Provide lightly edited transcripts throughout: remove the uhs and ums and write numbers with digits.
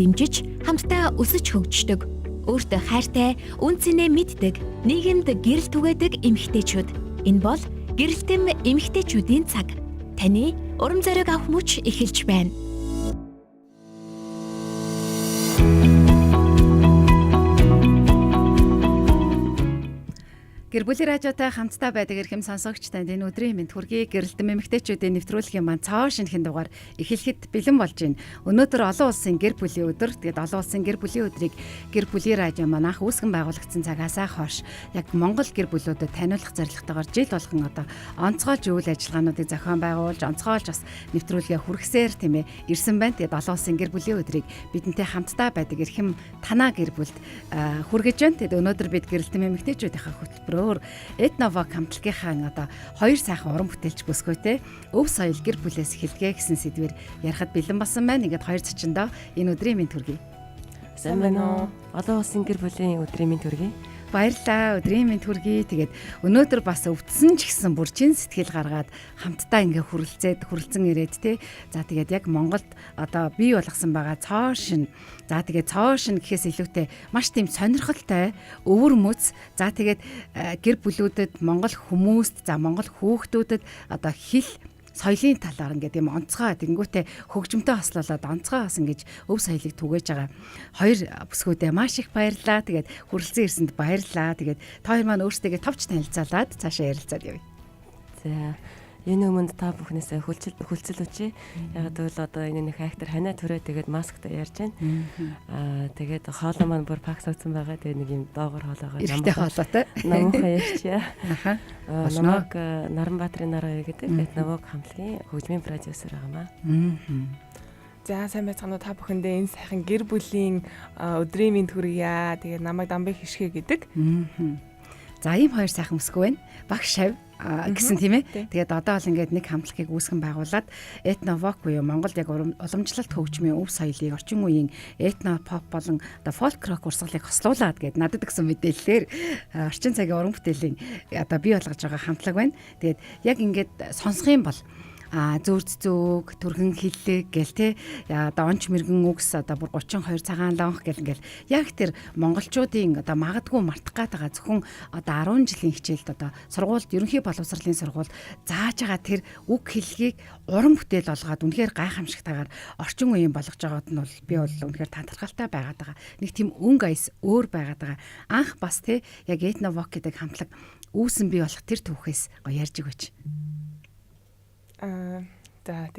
дэмжиж хамтдаа өсөж хөгждөг. Өөртөө хайртай, үн цэнэ мэддэг, нийгэмд гэрэл түгээдэг эмэгтэйчүүд. Энэ бол гэрэлтэм эмэгтэйчүүдийн цаг. Таны урам зориг авах мөч эхэлж байна. Гэр бүлийн радиотой хамтдаа байдаг эрхэм сонсогч танд энэ өдрийн мэнд хүргэе. Гэрэлтэн эмэгтэйчүүдийн нэвтрүүлгийн маань цоо шинэхэн дугаар эхлэхэд бэлэн болж байна. Өнөөдөр олон улсын гэр бүлийн өдөр. Тэгээд олон улсын гэр бүлийн өдрийг гэр бүлийн радио маань анх үүсгэн байгуулагдсан цагаасаа хойш яг Монгол гэр бүлүүдэд таниулах зорилготойгоор жил болгон одоо онцгойж үйл ажиллагаануудыг зохион байгуулж, онцгойлж бас нэвтрүүлгээ хүргэсээр тийм ээ ирсэн байна. Тэгээд олон улсын гэр бүлийн өдрийг бидэнтэй хамтдаа байдаг эрхэм танаа гэр бүлд хүргэж байна. Тэгээд өнөөдөр бид гэрэлтэн эмэгтэйчүүдийнхээ хөтөлбөрөөр Этновок хамтлагийнхаа одоо хоёр сайхан уран бүтээлч бүсгүйтэй өв соёл гэр бүлээс эхэлгээ гэсэн сэдвээр ярихад бэлэн болсон байна. Ингээд хоёр цочиндоо энэ өдрийн мэнд хүргэе. Сайн байна уу? Олон улсын гэр бүлийн өдрийн мэнд хүргэе. Баярлалаа. Өдрийн мэнд хүргэе. Тэгээд өнөөдөр бас өвдсөн ч гэсэн бүр чин сэтгэл гаргаад хамтдаа ингээ хүрэлцэн ирээд те. За тэгээд яг Монголд одоо бий болгосон байгаа цоо шин. За тэгээд цоо шин гэхээс илүүтэй маш тийм сонирхолтой өвөр мөц. За тэгээд гэр бүлүүдэд Монгол хүмүүст, за Монгол хүүхдүүдэд одоо хэл соёлын талаар ингээд юм онцгой тэнгүүтээ хөгжмөнтэй хослолоод онцгой бас ингэж өв соёлыг түгээж байгаа хоёр бүсгүүдээ маш их баярлалаа. Тэгээд хүрэлцэн ирсэнд баярлалаа. Тэгээд та хоёр маань өөрсдөө товч танилцуулаад цаашаа ярилцаад явъя. За энэ өмнө та бүхнээсээ хүлцэл өчье. Яг тэгвэл одоо энэ нэг актер ханаа төрөө тэгээд масктай ярьж байна. Тэгээд хоолой маань бүр паксагдсан байгаа. Тэгээд нэг юм доогор хоолойгоо намтай хоолойтой намхан ярьчаа. Намаг Наранбаатарын нараа гэдэг Этновок хамтлагийн хөгжмийн продюсер байгаамаа. За сайн байцгаана уу та бүхэндээ энэ сайхан гэр бүлийн өдрийн мэнд хүргье. Тэгээд намайг Дамбай Хишгэ гэдэг. За ийм хоёр сайхан өсгөө байна. Багш шав гэсэн тийм ээ. Тэгээд одоо л ингээд нэг хамтлагийг үүсгэн байгуулад Этновок буюу Монголд яг уламжлалт хөгжмийн өв соёлыг орчин үеийн этно pop болон одоо folk rock урсгалыг хослуулад гээд надад өгсөн мэдээллээр орчин цагийн уран бүтээлийн одоо бий болгож байгаа хамтлаг байна. Тэгээд яг ингээд сонсох юм бол зөөг түргэн хиллэг гэл те одоо онч мэрэгэн үгс одоо бүр 32 цагаан лонх гэл ингээл яг тэр монголчуудын одоо магадгүй мартах гатагаа зөвхөн одоо 10 жилийн хичээлд одоо сургуульд ерөнхий боловсролын сургууль зааж байгаа тэр үг хэллэгийг уран бүтээл болгоод үнэхээр гайхамшигтайгаар орчин үеийн болгож байгаад нь бол би бол үнэхээр талархалтай байгаад байгаа. Нэг тийм өнгө аяс өөр байгаад байгаа. Анх бас те яг Этновок гэдэг хамтлаг үүсэн бий болох тэр түүхээс гоё ярьж өгөөч. За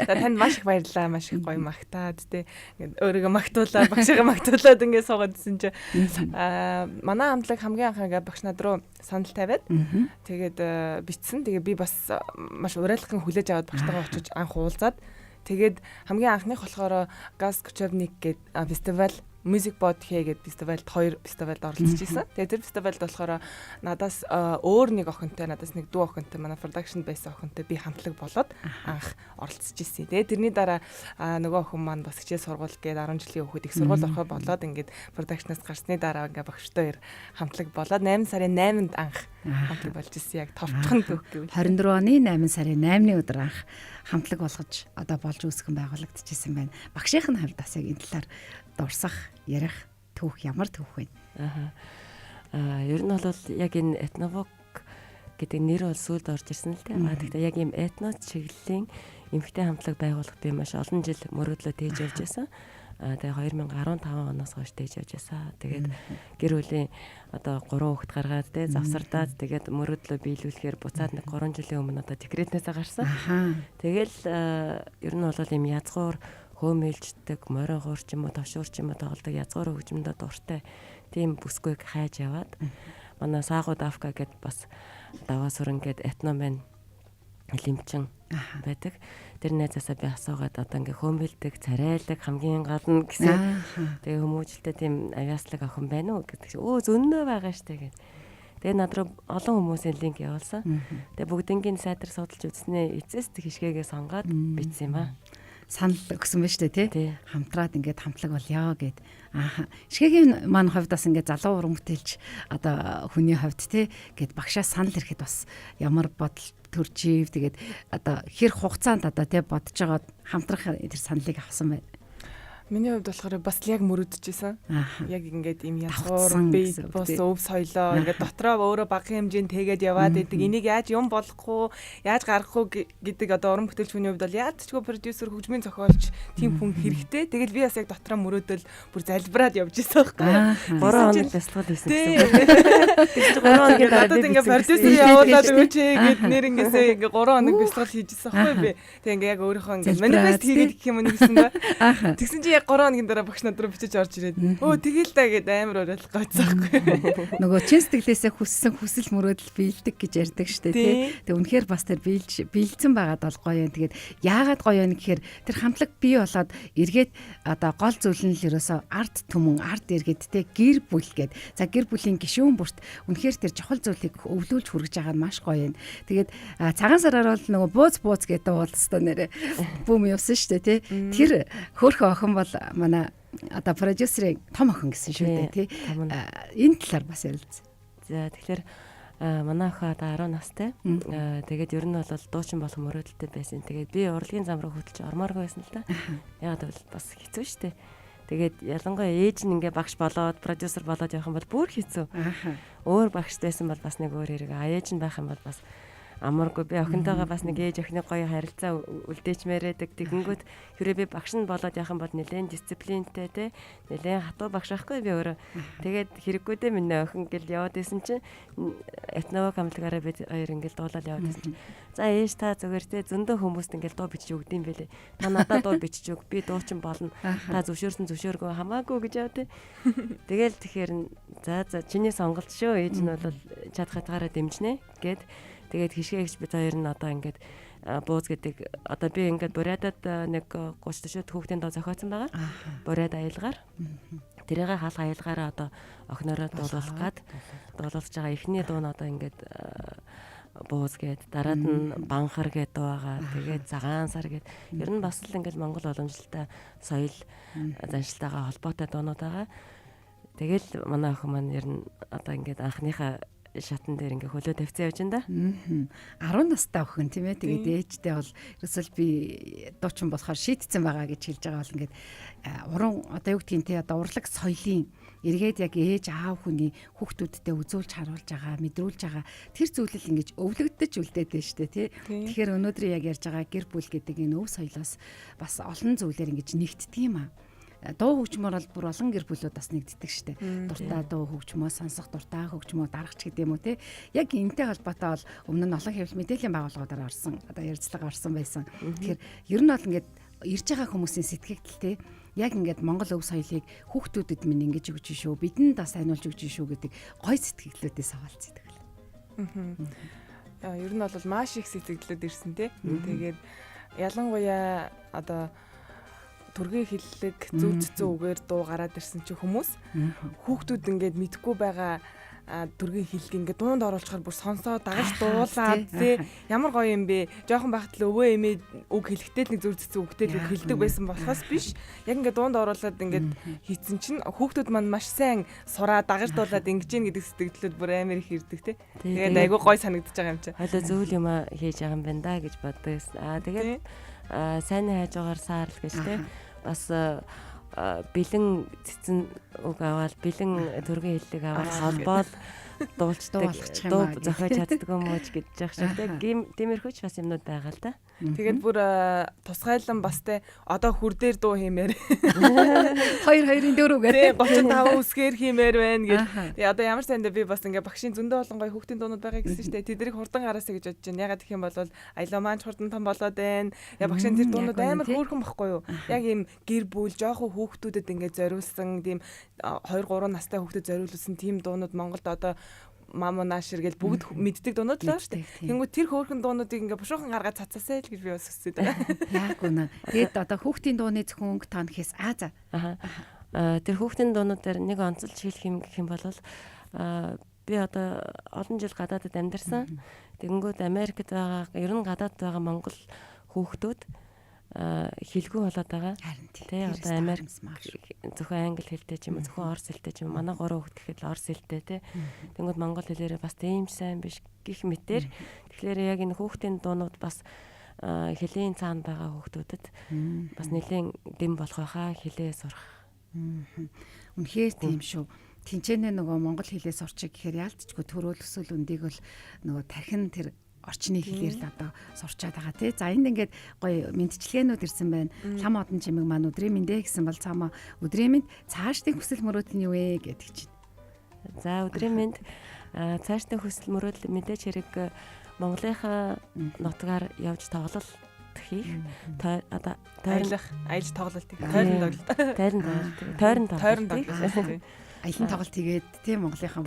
танд маш их баярлалаа. Маш их гоё магтаад тэ ингээд өөрийгөө магтуулаад багшигаа магтуулаад ингээд суугаадсэн чи манай хамтлаг хамгийн анх ингээд багш над руу санал тавиад тэгээд бичсэн. Тэгээд би бас маш урайлахын хүлээж аваад багштайгаа очиж анх уулзаад тэгээд хамгийн анхных болохоор Газ Кучевник гэдэг фестивал Music Bot гэдэг фестивальд хоёр фестивальд оролцож ирсэн. Тэгээд тэр фестивальд болохоор надаас өөр нэг охинтой, надаас нэг дүү охинтой, манай production байсан охинтой би хамтлаг болоод анх оролцож ирсэн. Тэгээд тэрний дараа нөгөө охин маань бас хичээл сургууль гээд 10 жилийн хүүхэд их сургууль орохоо болоод ингээд production-аас гарсны дараа ингээд багштай хамтлаг болоод 8 сарын 8-нд анх хамтлаг болж ирсэн. Яг товчхон түүх гэвэл 24 оны 8 сарын 8-ны өдөр анх хамтлаг болгож одоо болж үүсгэн байгуулагдчихсан байна. Багшийн хувьд бас яг энэ талаар дурсах, ярих түүх ямар түүх вэ? Ер нь бол яг энэ Этновок гэдэг нэр бол сүүлд орж ирсэн л дээ. Гэхдээ яг ийм этно чиглэлийн эмэгтэй хамтлаг байгуулах би маш олон жил мөрөөдлөө тээж явж байсан. Тэгээ 2015 оноос хойш тээж явж байсан. Тэгээд гэр бүлийн одоо 3 хүүхэд гаргаад те завсардаад тэгээд мөрөөдлөө биелүүлэхээр буцаад нэг 3 жилийн өмнө одоо декретнээсээ гарсан. Тэгэл ер нь бол ийм язгуур хөөмөлждөг, моройгоор ч юм уу, товшуур ч юм уу тоглодог язгуур хөгжмөдөд дуртай тийм бүсгүйг хайж яваад манай Саагууд Авка гэд бас даваа сүрэн гэд этномен лимчин байдаг. Тэр найзаасаа би асуугаад одоо ингээ хөөмөлдөг, царайлаг хамгийн гол нь гэсэн. Тэгээ хүмүүжлтэй тийм авьяаслаг охин байна уу гэдэг. Зөндөө байгаа штэ гэд. Тэгээ над руу олон хүмүүсийн линк явуулсан. Тэгээ бүгднгийн сайтар судалж үзснээ эцэст хишгээгээ сонгоод бичсэн юм аа. Санал өгсөн байж тээ тий хамтраад ингээд хамтлаг болёо гэд шигэгийн маань хувьд бас ингээд залуу уран бүтээлч одоо хүний хувьд тий гэд багшаас санал ирэхэд бас ямар бодол төржийв тэгээд одоо хэр хугацаанд одоо тий бодож байгаа хамтрах тэр саналыг авсан байна. Миний хувьд болохоор бас яг мөрөдчихсэн. Яг ингээд юм язгуур Давхцсан би гэсэн үг бос тий. өв соёлоо ингээд дотроо өөрөө багын хэмжээнд тэгээд яваад идэг. Энийг яаж юм болгох уу, яаж гаргах уу гэдэг одоо уран бүтээлч хүний хувьд бол яадчгүй продюсер, хөгжмийн зохиолч тийм хүн хэрэгтэй. Тэгэл би бас яг дотроо мөрөөдөл бүр залбираад явж исэн байхгүй. 3 хоног бясалгал хийсэн Тий. гэсэн. 3 хоногийн дараа Одоо би ингээд продюсер явуулаад өгөөч гэд нэр ингэсээ ингээд 3 хоног бясалгал хийжсэн байхгүй би. Тэг ингээд яг өөрийнхөө ингээд манифест хийгээд гэх юм уу гэсэн ба. Тэгсэн чи яг 3 хоногийн дараа багш над руу бичиж орж ирээд өө тэгэл та гэд амар орол гойцоохгүй. Нөгөө чин сэтгэлээсээ хүссэн хүсэл мөрөөдөл биелдэг гэж ярьдаг штэ тий. Тэг үнэхээр бас тэр биелцэн байгаад бол гоё юм. Тэгээд яагаад гоё юм гэхээр тэр хамтлаг бий болоод эргээд одоо гол зүйл нь л ерөөсөө арт түмэн арт эргээд тий гэр бүл гэд. За гэр бүлийн гишүүн бүрт үнэхээр тэр чухал зүйлийг өвлүүлж хүргэж байгаа нь маш гоё юм. Тэгээд цагаан сараар бол нөгөө бууз гэдэг уулзтаа нэрэ бүүм явсан штэ тий. Тэр хөөрхөн охин бол манай одоо продюсерийн том охин гэсэн шүү дээ тий. Энэ талаар бас ярилцсан. За тэгэхээр манай охин одоо 10 настай. Тэгээд ер нь бол дуучин болох мөрөөдөлтэй байсан. Тэгээд би урлагийн зам руу хөтлөж ормооргүй байсан л да. Ягаад бол бас хэцүү шүү дээ. Тэгээд ялангуяа ээж нь ингээ багш болоод продюсер болоод явах юм бол бүр хэцүү. Өөр багш байсан бол бас нэг өөр хэрэг. Ээж нь байх юм бол бас амаргүй. Би охинтойгоо бас нэг ээж охины гоё харилцаа үлдээчмээрээдэг. Тэгэнгүүт хэрэг би багш нь болоод явах юм бол нэлээд дисциплинтэй те. Нэлээд хатуу багш байхгүй би өөрөө. Тэгээд хэрэггүй дээ миний охин гэл яваад исэн чинь этнова камтлагаараа би хоёр ингээл дуулаад яваад исэн чинь. За ээж та зүгээр те зөндөө хүмүүст ингээл дуу бичиж өгд юм бэлээ. Та надад дуу бичиж өг. Би дуучин болно. Та зөвшөөрсөн зөвшөөргөө хамаагүй гэж яв те. Тэгэл тэгэхээр за чиний сонголт шүү. Ээж нь бол чадхатгаараа дэмжнэ гэд. Тэгээд хишгээгч бид хоёр нь одоо ингээд бууз гэдэг одоо би ингээд бурайдад нэг 30 төшөд хүүхдийн доо зохиоцсон байгаа. Бурайд аялгаар. Тэрийг хаалга аялгаараа одоо охиноороо дуулуулах гад дуулуулж байгаа. Эхний дуу нь одоо ингээд бууз гэд дараад нь банхар гэдэг дуу байгаа. Тэгээд цагаан сар гэд ер нь бас л ингээд Монгол уламжлалтай соёл заншилтайгаа холбоотой дуунууд байгаа. Тэгэл манай охин маань ер нь одоо ингээд анхныхаа шатан дээр ингээ хөлөө тавьцсан явж энэ да. 10 настай охин тийм ээ. Тэгээд ээжтэй бол ерөөсөл би дуучин болохоор шийтцэн байгаа гэж хэлж байгаа бол ингээд уран одоо юу гэдгийг те одоо урлаг соёлын эргээд яг ээж аав хүний хүүхдүүдтэй үзүүлж харуулж байгаа, мэдрүүлж байгаа тэр зүйлэл ингэж өвлөгдөж үлдээдэж штэ тий. Тэгэхээр өнөөдөр яг ярьж байгаа гэр бүл гэдэг энэ өв соёлоос бас олон зүйлээр ингэж нэгддэг юм аа. Дуу хөгжмөр бол бүр олон гэр бүлүүд бас нэгддэг штэ. Дуртай дуу хөгжмөө сонсох, дуртай хөгжмөө дарагч гэдэг юм уу те. Яг энэтэй холбоотой бол өмнө нь олон хэвлэл мэдээллийн байгууллагуудаар орсон, одоо ярилцлага орсон байсан. Тэгэхээр ер нь бол ингээд ирж байгаа хүмүүсийн сэтгэгдэл те. Яг ингээд Монгол өв соёлыг хүүхдүүдэд минь ингэж өгч шүү, бидэнд бас ханиулж өгч шүү гэдэг гой сэтгэгдлүүдээс авалцдаг л. Ер нь бол маш их сэтгэгдлүүд ирсэн те. Тэгээд ялангуяа одоо түргийн хиллэг зүүццэн үгээр дуу гараад ирсэн чи хүмүүс хүүхдүүд ингээд мэдгүй байгаа түргийн хиллэг ингээд дуунд оруулахаар бүр сонсоо дагаж дуулаад тий ямар гоё юм бэ жоохон байхад л өвөө эмээ үг хэлэхдээ нэг зүүццэн үгтэй л үг хэлдэг байсан болохоос биш яг ингээд дуунд оруулаад ингээд хийцэн чинь хүүхдүүд маань маш сайн сураад дагаж дуулаад ингэж ийн гэдэг сэтгэлдлүүд бүр амар их ирдэг тий тэгээд айгүй гоё санагдаж байгаа юм чи хойлоо зөвл юм хийж байгаа юм байна да гэж боддоос тэгээд сайн хайж байгаагаар саарл гэж тий бас бэлэн цэцэн үг аваад бэлэн төргийн хэллэг аваад холбоод дуулцдаг дуу зохиож чаддаг юм уу гэж яах шиг тиймэрхүүч бас юмнууд байгаа л да. Тэгээд бүр тусгайлан бас те одоо хүр дээр дуу хиймээр 2-2-ын дөрөвгээр 35 үсгээр хиймээр байна гэж. Тэгээ одоо ямар сайндаа би бас ингээ багшийн зөндөө олон гоё хүүхдийн дуунууд байгаа гэсэн шүү дээ. Тэднийг хурдан гараасаа гэж бодож байна. Ягаад гэх юм бол аялаа маань хурдан том болоод байна. Я багшийн тэр дуунууд амар хөөрхөн байхгүй юу? Яг ийм гэр бүл жоохон хүүхдүүдэд ингээ зориулсан тийм 2-3 настай хүүхдэд зориулсан тийм дуунууд Монголд одоо мама наашир гэж бүгд мэддэг дуунууд л шүү дээ. Тэнгүү тэр хөөрхөн дуунуудыг ингээ бушуухан гаргаад цацаасай л гэж би бас хүсэж байна. Яг үнэ. Тэгээд одоо хүүхдийн дууны зөвхөн өнгө тоонхээс за. Тэр хүүхдийн дуунууд дээр нэг онцолж хэлэх юм гэх юм бол би одоо олон жил гадаадд амьдарсан. Тэгэнгүүт Америкт байгаа ер нь гадаад байгаа монгол хүүхдүүд хэлгүй болоод байгаа. Тэ одоо Америк зөвхөн англи хэлтэй ч юм уу зөвхөн орс хэлтэй ч юм манай 3 хүүхд гэхэд орс хэлтэй тэ. Тэнгүүд монгол хэлээрээ бас тийм сайн биш гих мэтэр. Тэгэхээр яг энэ хүүхдийн дуунууд бас хилийн цаана байгаа хүүхдүүдэд бас нэлээд дэм болох байхаа хилээ сурах. Үнэхээр тийм шүү. Тинчэнэ нөгөө монгол хэлээс орчих гэхээр яалтчгүй төрөөл өсвөл үндийг бол нөгөө тархин тэр орчны хэлээр л одоо сурчаад байгаа тий. За энд ингээд гоё мэдчилгээнүүд ирсэн байна. Лам одон чимэг маань өдрийн мэндэ гэсэн бол цаамаа өдрийн мэнд цаашдын хүсэл мөрөөдөл нь юу вэ гэдэг чинь. За өдрийн мэнд цаашдын хүсэл мөрөөдөл мэдээж хэрэг Монголынхаа нутгаар явж тоглолт хийх. Одоо тойрлох, аялал тоглолтыг тойрон аялын тоглолт хийгээд тийм Монголынхаа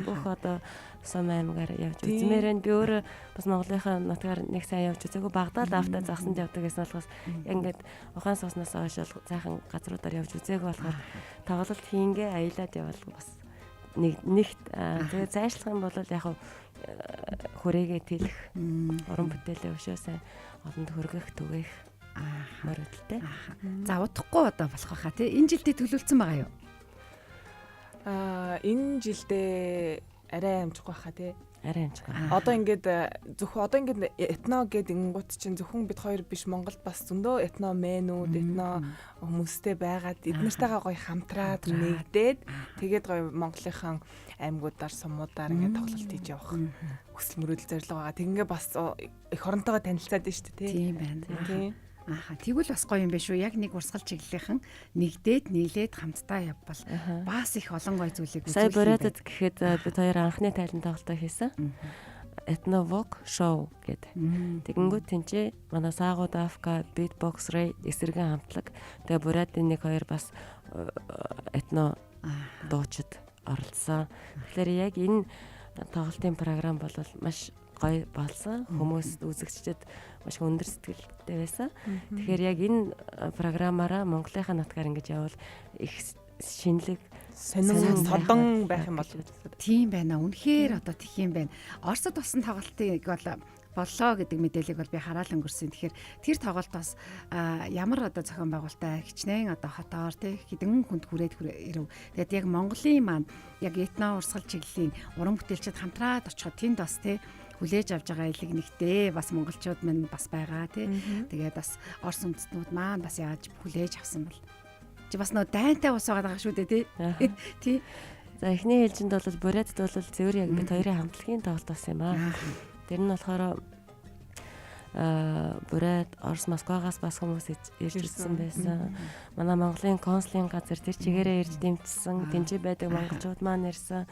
бүх одоо сум аймгаар явж үзмээр нь би өөрөө бас Монголынхаа нутгаар нэг сайн явж үзээгүй Багдад автаа загсанд явдаг гэсэн болохоос ингээд ухаан сууснаас хойш сайхан газруудаар явж үзээгүй болохоор тоглолт хийнгээ аялаад явбал бас нэгт тэгээд зайшлах юм бол яг хүрээгээ тэлэх уран бүтээлээ өшөө сайн олонд хүргэх түгээх мөрөдөлтэй. За удахгүй одоо болох байхаа тий. Энэ жилдээ төлөвлөсөн байгаа юу? Энэ жилдээ арай амжихгүй байхаа тий. Арай амжихгүй. Одоо ингээд этно гэдэг ингууд чинь зөвхөн бид хоёр биш Монголд бас зөндөө этно мэнүүд этно хүмүүстэй байгаад эднэртэйгээ гоё хамтраад нэгдээд тэгээд гоё Монголынхаа аймагуудаар сумуудаар ингээд тоглолт хийж явах хүсэл мөрөөдөл зорилго байгаа. Тэгингээ бас эх оронтойгоо танилцаад байна шүү дээ тий. Тийм байна. Тийм. Тэгвэл бас гоё юм биш үү? Яг нэг урсгал чиглэлийнхэн нэгдээд нийлээд хамтдаа явбал бас их олон гоё зүйлийг үзүүлэх. Сая Буратад гэхэд бид хоёр анхны тайлан тоглолтоо хийсэн. Ethnovok show гэдэг. Тэгэнгүүт тэнцээ манай Саагууд Афка Beatbox Ray эсэргэн хамтлаг. Тэгээ Буратын нэг хоёр бас этно дуучид оролцсон. Тэгэхээр яг энэ тоглолтын програм бол маш гоё болсон. Хүмүүс үзэгчдэд маш өндөр сэтгэлтэй байсан. Тэгэхээр яг энэ програмаараа Монголынхаа нутгаар ингэж явбал их шинэлэг сонин содон байх юм бол тийм байна. Үнэхээр одоо тэх юм байна. Оросд болсон тоглолтыг бол боллоо гэдэг мэдээллийг бол би хараад өнгөрсөн. Тэгэхээр тэр тоглолт бас ямар одоо зохион байгуулалттай хичнээн одоо хотоор тий хэдэн хүнд хүрээд ирэв. Тэгээд яг Монголын маань яг этно урсгал чиглэлийн уран бүтээлчид хамтраад очиход тэнд бас тий хүлээж авж байгаа илэг нэгтэй бас монголчууд минь бас байгаа тий. Тэгээд бас Орос үндэстнүүд маань бас яаж хүлээж авсан бол чи бас нөө дайнтай ус байгаа шүү дээ тий. Тий. За эхний ээлжинд бол Буратд бол зөвөр яг бид хоёрын хамтлагийн тоглолт болсон юм аа. Тэр нь болохоор Бурат Орос Москвагаас бас хүмүүс ирж ирсэн байсан. Манай Монголын консулын газар тэр чигээрээ ирж дэмжсэн. Тэнцээ байдаг монголчууд маань ирсэн.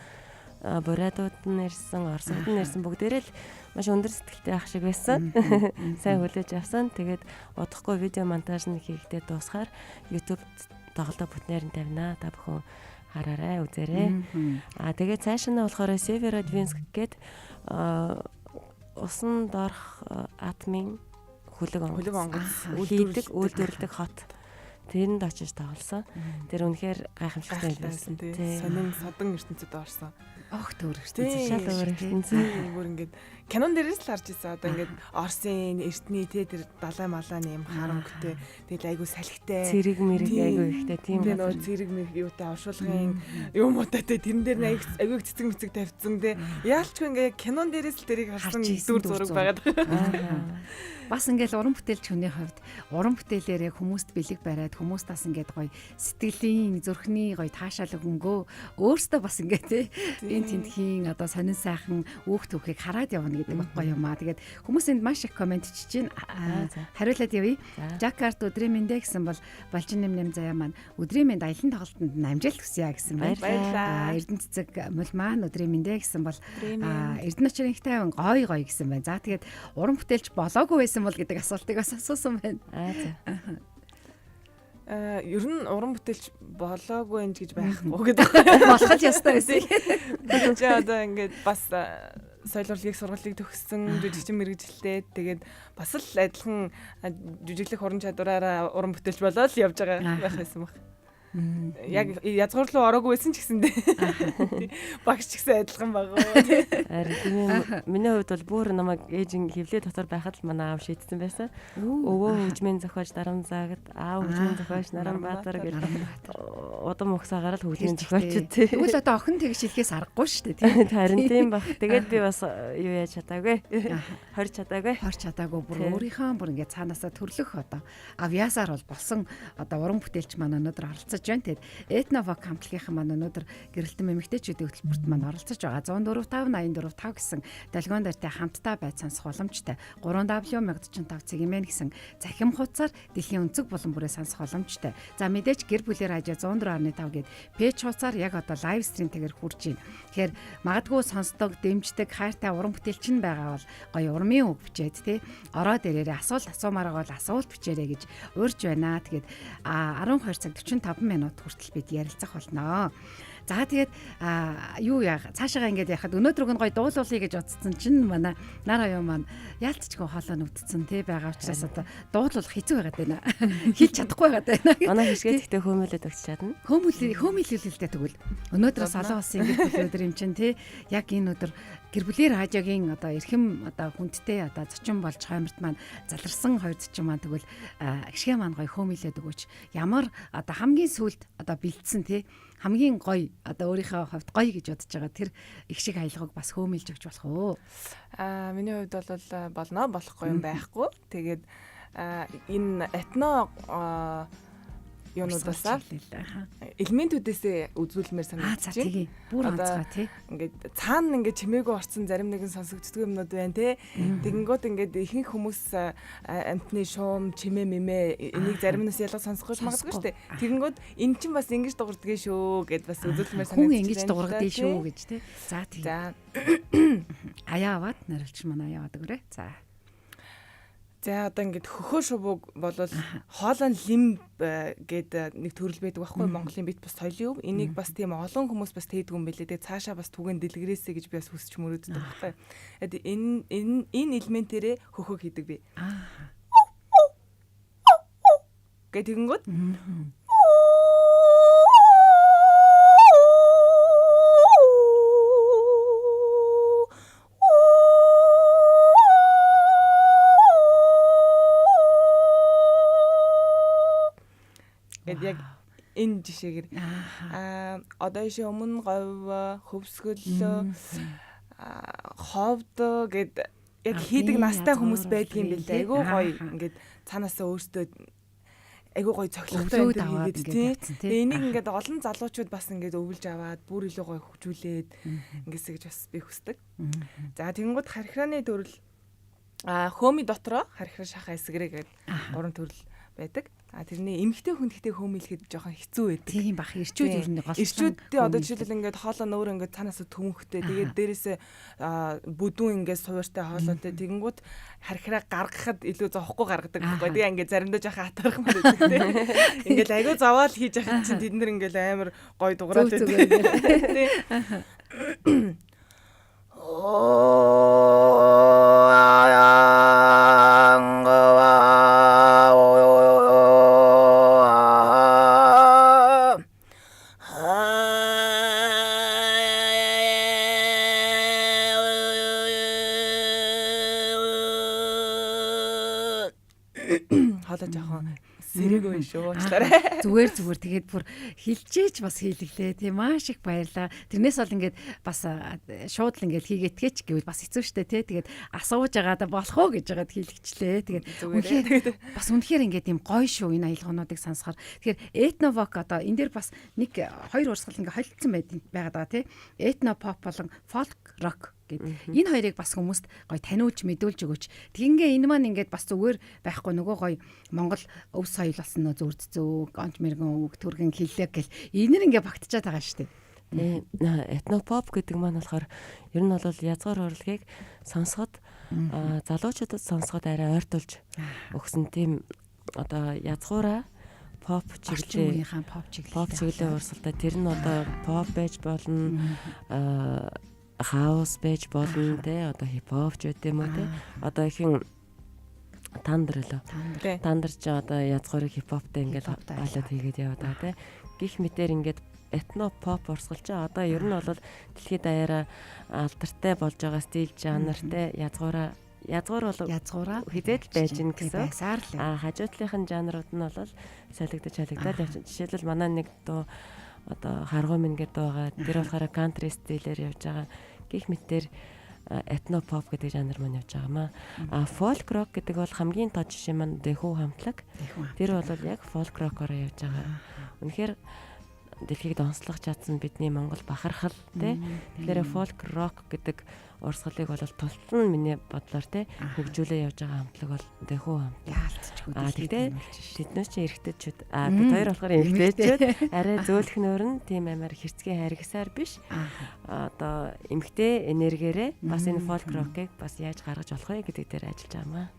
Буратууд нь ирсэн, Оросууд нь ирсэн. Бүгдээрээ л маш өндөр сэтгэлтэй ах шиг байсан. Сайн хүлээж авсан. Тэгээд удахгүй видео монтаж нь хийхдээ дуусахаар YouTube тоглолтоо бүтнээр нь тавина. Та бүхэн хараарай, үзээрэй. Тэгээд цааш нь болохоор Severodvinsk гээд усан дорх атмын хөлөг онгоц үйлдвэрлэдэг хот. Тэрэнд очиж тоглосон. Тэр үнэхээр гайхамшигтай байсан. Сонин содон ертөнцид орсон. Огт өөр ертөнцид шал өөр ертөнцид. Бүр ингээд кинон дээрээс л харж ирсэн. Одоо ингээд Оросын эртний тэр далай малааны юм харамгтай. Тэгэл айгу салхитай. Цэрэг мэрэг айгу ихтэй тийм байна. Цэрэг мэрэг юутай оршуулгын юмутай тэрэн дээр айгу цэцэг мэцэг тавьсан те. Яалчгүй ингээд кинон дээрээс л тэрийг харсан дүр зураг байгаад. Бас ингээд уран бүтээлч хүний хувьд уран бүтээлээрээ хүмүүст бэлэг бариад хүмүүст бас ингээд гоё сэтгэлийн зүрхний гоё таашаалаг өнгөө өөртөө бас ингээд энэ тентхийн одоо сонин сайхан үүх түүхийг хараад явна гэдэг баггүй юм аа. Тэгээд хүмүүс энд маш их комент чиж байна. Хариулаад явъя. Жакарт өдрийн мэндэ гэсэн бол Балжин нэм заяа маань өдрийн мэнд аялын тоглолтод амжилт хүсье гэсэн байна. Эрдэнэ цэцэг мөл маань өдрийн мэндэ гэсэн бол Эрдэнэ очрын их тайван гоё гэсэн байна. За тэгээд уран бүтээлч болоогүй байсан бол гэдэг асуултыг бас асуусан байна. Ер нь уран бүтээлч болоогүй энэ гэж байхгүй гэдэг. Болох л ястай байсан. Тэгээд одоо ингээд бас соёл урлагийн сургалтыг төгссөн жүжигчин мэргэжилтэй тэгээд бас л адилхан жүжиглэх уран чадвараараа уран бүтээлч болоод явж байгаа байх байсан баг. Яг язгуур руу ороогүй байсан ч гэсэндээ багш ч гэсэн адилхан байгаа. Харин миний хувьд бол бүр намайг ээжин хевлээ дотор байхад л манай аав шийдсэн байсан. Өвөө хөгжмийн зохиолч Дарамзаагт, аав хөгжмийн зохиолч Наранбаатар гэж удам угсаагаар л хөгжмийн зохиолч тий. Тэгвэл одоо охин тэгж хэлхээс аргагүй шүү дээ тий. Харин тийм баг. Тэгээд би бас юу яаж чадаагүй. Хорж чадаагүй. Бүр өөрийнхөө бүр ингээд цаанаасаа төрлөх одоо авьяасаар бол болсон одоо уран бүтээлч маань өнөөдөр оролцож байна. Тэгээд Этновок хамтлагийнхан маань өнөөдөр гэрэлтэн эмэгтэйчүүдийн хөтөлбөрт маань оролцож байгаа. 104 5 84 5 гэсэн долгион дээртэй хамтдаа байц сонсох боломжтой. 3W145 цэгмэн гэсэн захим хуудасаар дэлхийн өнцөг булан бүрээ сонсох боломжтой. За мэдээж гэр бүлээр хажаа 104.5 гээд пэйж хуудасаар яг одоо лайв стримтэйгээр хурж байна. Тэгэхээр магадгүй сонсдог, дэмждэг, хайртай уран бүтээлчин байгаа бол гоё урмын үг бичээд тий. Ороод ирээрээ асуумаар бол асуулт бичээрэй гэж урьж байна. Тэгээд 12 цаг 45 минут хүртэл бид ярилцах болно. За тэгээд юу яа цаашаа ингээд яхад өнөөдрөг нь гоё дуулуулъя гэж утсан чинь манай нар аюу маань яалтчгүй хоолой нүдцэн тий байгаа учраас одоо дуулуулах хэцүү байгаад байна. Хэлж чадахгүй байгаад байна. Манай хэсгээд ихтэй хөмөлөд өгч чадна. Хөмөлөлөлтэй тэгвэл өнөөдрөөс олон улсын гэр бүл өдөр юм чинь тий яг энэ өдөр гэр бүлийн радиогийн одоо эрхэм одоо хүндтэй одоо зочин болж хойморт маань заларсан хоёр зочин маань тэгвэл гişгэ маань гоё хөмөлөд өгөөч. Ямар одоо хамгийн сүлд одоо бэлдсэн тий хамгийн гоё одоо өөрийнхөө хувьд гоё гэж бодож байгаа тэр их шиг аялгыг бас хөмөлж өгч болох уу? Миний хувьд бол болно болохгүй юм байхгүй. Тэгээд энэ этно юунуудаас элементүүдээс үзүүлмээр санагдаж байна. Бүр онцгой тий. Ингээд цаана ингээд чимээгүй орсон зарим нэгэн сонсогддог юмнууд байна тий. Тэгэнгүүт ингээд ихэнх хүмүүс амтны шуум, чимээ мэмээ энийг зарим нь ялгаж сонсох гэж магадгүй шүү дээ. Тэгэнгүүт эн чинь бас ингэж дуурдгийг шүү гэд бас үзүүлмээр санагдаж байна. Хүн ингэж дуурдгийг шүү гэж тий. За тий. Аяаваад наривч манай аяаваад өгөрэй. За одоо ингээд хөхөө шувууг болол хоолон лим гээд нэг төрөл байдаг байхгүй Монголын бит бус соёлын өв. Энийг бас тийм олон хүмүүс бас тэгдэг юм бэлээ. Тэгээ цаашаа бас түгээн дэлгэрээсэй гэж би бас хүсч мөрөөддөг байхгүй. Энэ элементээрээ хөхөө хийдэг би. Гэдэг тэгэнгүүт яг энэ жишээгээр одоо ишээ өмнө говь хөвсгөл ховд гэд яг хийдэг настай хүмүүс байдгийн бэлээ. Айгуу гоё ингээд цаанаасаа өөртөө айгуу гоё цоглогтой хийгээд тий. Тэгээ энийг ингээд олон залуучууд бас ингээд өвлж аваад бүр илүү гоё хөгжүүлээд ингэсэ гэж бас би хүсдэг. За тэгэнгүүт хархираны төрөл хөөми дотроо хархираа шахаа эсгэрээ гэдэг гурван төрөл байдаг. Тэрний эмгтэй хүндхтэй хөмөлөхөд жоохон хэцүү байдаг. Тийм бах ирчүүд ер нь гол. Ирчүүдтэй одоо жишээлбэл ингээд хоолоо нөр ингээд цаанаас төмөхтэй. Тэгээд дээрээсээ бүдүүн ингээд суурьтай хоолойтой. Тэгэнгүүт хархираа гаргахад илүү зовхгүй гаргадаг байхгүй. Тэгээ ингээд заримдаа жоохон хатарх мөр байдаг тийм. Ингээд айгүй заваал хийж яхад чинь тэд нар ингээд амар гоё дуграад байдаг. Тийм. Хоолой жоохон сэрэггүй шүү уучлаарай. Зүгээр тэгээд бүр хилжээж бас хийлгэлээ тийм маш их баярлаа. Тэрнээс бол ингээд бас шууд л ингээд хийгээтгэж гэвэл бас хэцүү шттэ тий. Тэгээд асууж байгаадаа болох уу гэж байгаад хийлгчлээ. Тэгээд үнэхээр бас үнэхээр ингээд юм гоё шүү энэ аялгуунуудыг сонсохоор. Тэгэхээр Этновок одоо энэ дээр бас нэг хоёр урсгал ингээд холилдсон байгаад байгаа тий. Этно pop болон folk rock энэ хоёрыг бас хүмүүст гоё таниулж мэдүүлж өгөөч. Тэгингээ энэ маань ингээд бас зүгээр байхгүй нөгөө гоё Монгол өв соёл болсон нөө зүрд зөө, гонч мэрэгэн үг төргөн хэллэг гэл энэр ингээд багтчихад байгаа шүү дээ. Этнопоп гэдэг маань болохоор ер нь бол язгуур урлагийг сонсоход залуучуудад сонсоход арай ойртуулж өгсөн тийм одоо язгуураа pop чиглэлээ pop чиглэлээ урсгалтай тэр нь одоо pop байж болно хаус байж болно те одоо хип хоп ч гэдэм үү те одоо ихэн Тандр лөө. Тий. Тандр ч одоо язгуурыг хипхоптай ингээд олоод хийгээд яваад байгаа тий. Гих мэтэр ингээд этно поп урсгал чи одоо ер нь бол дэлхийд даяараа алдартай болж байгаа стил жанртай язгуур бол хизээд байж гин гэсэн. Хажуутлынхын жанрууд нь бол солигдож явагдаад явчихсан. Жишээлбэл манай нэг дуу одоо харгуй минь гэдэг байгаа. Тэр болохоор кантри стилээр явж байгаа. Гих мэтэр этно поп гэдэг жанр маань явж байгаа маа. Фолк рок гэдэг бол хамгийн тод жишээ маань Дэхүү хамтлаг. Тэр бол яг фолк рокоор явж байгаа. Үнэхээр дэлхийг донслох чадсан бидний Монгол бахархал тий. Тэгэхээр фолк рок гэдэг урсгалыг бол тултал нь миний бодлоор тий хөгжүүлээ явж байгаа хамтлаг бол Дэхүү хамтлаг. Тэгтээ тэднээс чи эргэжтэйчүүд бид хоёр болохоор эмэгтэйчүүд арай зөөлхнөр нь тийм амар хэрцгий харгасаар биш. Одоо эмэгтэй энергиэрээ бас энэ фолк рокыг бас яаж гаргаж болох вэ гэдэг дээр ажиллаж байгаа маа.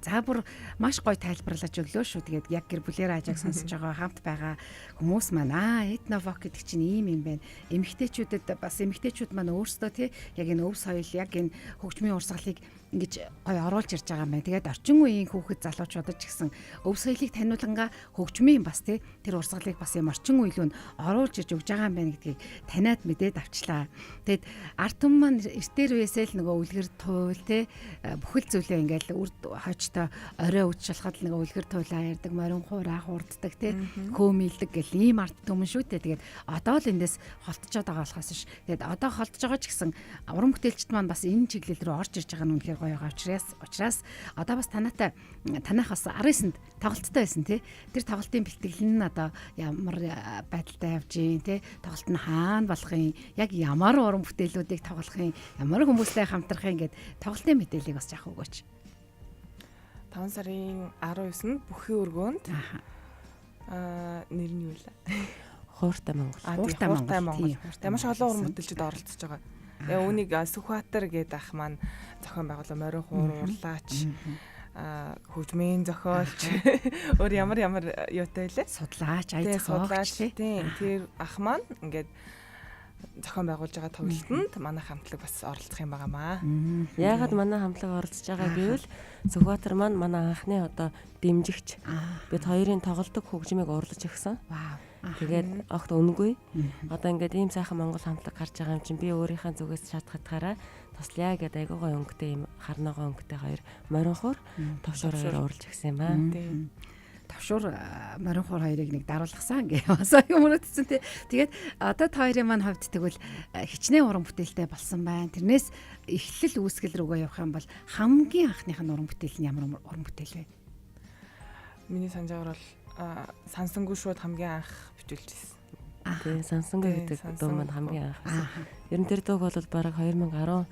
За бүр маш гоё тайлбарлаж өглөө шүү. Тэгээд яг гэр бүлээр ажиг сонсож байгаа хамт байгаа хүмүүс маань этновок гэдэг чинь ийм юм байна. Эмэгтэйчүүдэд бас эмэгтэйчүүд маань өөрсдөө тий яг энэ өв соёл яг энэ хөгжмийн урсгалыг ингэж гоё оруулж ирж байгаа юм байна. Тэгээд орчин үеийн хүүхэд залуучуудад ч гэсэн өв соёлыг таниулангаа хөгжмийн бас тий тэр урсгалыг бас юм орчин үеийн оруулж ирж өгж байгаа юм байна гэдгийг таниад мэдээд авчлаа. Тэгээд ард түмэн маань эртээр үесээ л нөгөө үлгэр туйл тий бүхэл зүйлээ ингээл хожтой орой үдшилхад нэг үлгэр туйлаа ярддаг, морин хуураа хурддаг тий хөөмилдэг гэл ийм ард түмэн шүү дээ. Тэгээд одоо л эндээс холтчоод байгаа болохоос ш. Тэгээд одоо холтж байгаа ч гэсэн уран бүтээлчд маань бас энэ чиглэл рүү орж ирж байгаа нь үнэхээр гоё учраас одоо бас танах бас 19-нд тоглолттой байсан тий. Тэр тоглолтын бэлтгэл нь одоо ямар байдалтай явж гин тий. Тоглолт нь хаана болохын, яг ямар уран бүтээлүүдийг тоглохын, ямар хүмүүстэй хамтрахын гэд тоглолтын мэдээллийг бас яах өгөөч. 5 сарын 19-нд бүхий өргөөнд нэр нь юу вэ? Хууртай Монгол. Хууртай Монгол. Маш олон уран бүтээлчид оролцож байгаа. Үүнийг Сүхбаатар гэдэг ах маань зохион байгуулсан морин хуур урлаач хөгжмийн зохиолч өөр ямар юутай лээ? Судлаач, зохиолч тийм. Тэр ах маань ингээд зохион байгуулж байгаа тоглолтод манай хамтлаг бас оролцох юм байнамаа. Яагаад манай хамтлаг оролцож байгаа гэвэл Сүхбаатар маань манай анхны одоо дэмжигч. Бид хоёрын тоглолтог хөгжмийг урлаж өгсөн. Тэгээд огт үнгүй. Одоо ингээд ийм сайхан Монгол хамтлаг гарч байгаа юм чинь би өөрийнхөө зүгээс шатхатгаараа туслая гэдэг айгуу гоё өнгөтэй юм харнагаа өнгөтэй хоёр морин хуур товшуур хоёр урлж өгсөн юм аа. Товшуур морин хуур хоёрыг нэг даруулгасан гээ бас юмруудсан тий. Тэгээд одоо та хоёрын маань хувьд тэгвэл хичнээн уран бүтээлтэй болсон байна. Тэрнээс эхлэл үүсгэл рүүгээ явах юм бол хамгийн анхных нь уран бүтээл нь ямар уран бүтээл вэ? Миний санджаар бол сансангүй шууд хамгийн анх бичүүлжсэн. Тэгээ сансангүй гэдэг дуу маань хамгийн анх. Ер нь тэр дууг бол бараг 2017